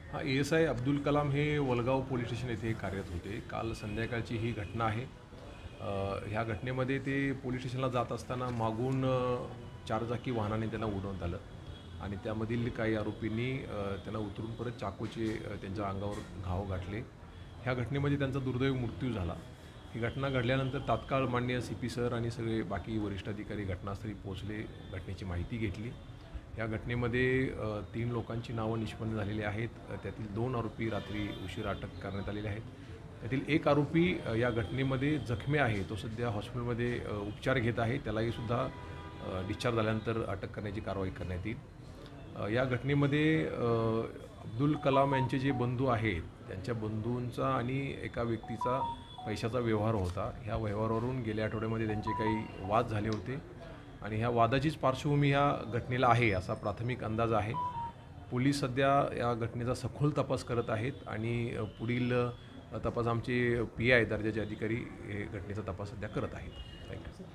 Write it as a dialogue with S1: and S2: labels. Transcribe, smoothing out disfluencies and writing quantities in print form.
S1: हां, ASI अब्दुल कलाम हे Walgaon police station येथे कार्यरत होते. काल संध्याकाळची ही घटना आहे. ह्या घटनेमध्ये ते पोलीस स्टेशनला जात असताना मागून चारचाकी वाहनाने त्यांना उडवण्यात आलं आणि त्यामधील काही आरोपींनी त्यांना उतरून परत चाकूचे त्यांच्या अंगावर घाव गाठले. ह्या घटनेमध्ये त्यांचा दुर्दैवी मृत्यू झाला. ही घटना घडल्यानंतर तात्काळ माननीय CP सर आणि सगळे बाकी वरिष्ठ अधिकारी घटनास्थळी पोहोचले, घटनेची माहिती घेतली. या घटनेमध्ये 3 लोकांची नावं निष्पन्न झालेली आहेत. त्यातील 2 आरोपी रात्री उशिरा अटक करण्यात आलेले आहेत. त्यातील एक आरोपी या घटनेमध्ये जखमी आहे. तो सध्या हॉस्पिटलमध्ये उपचार घेत आहे. त्यालाही सुद्धा डिस्चार्ज झाल्यानंतर अटक करण्याची कारवाई करण्यात येईल. या घटनेमध्ये अब्दुल कलाम यांचे जे बंधू आहेत, त्यांच्या बंधूंचा आणि एका व्यक्तीचा पैशाचा व्यवहार होता. ह्या व्यवहारावरून गेल्या आठवड्यामध्ये त्यांचे काही वाद झाले होते आणि ह्या वादाचीच पार्श्वभूमी ह्या घटनेला आहे असा प्राथमिक अंदाज आहे. पोलीस सध्या या घटनेचा सखोल तपास करत आहेत आणि पुढील तपास आमचे PI दर्जाचे अधिकारी हे घटनेचा तपास सध्या करत आहेत. थँक्यू.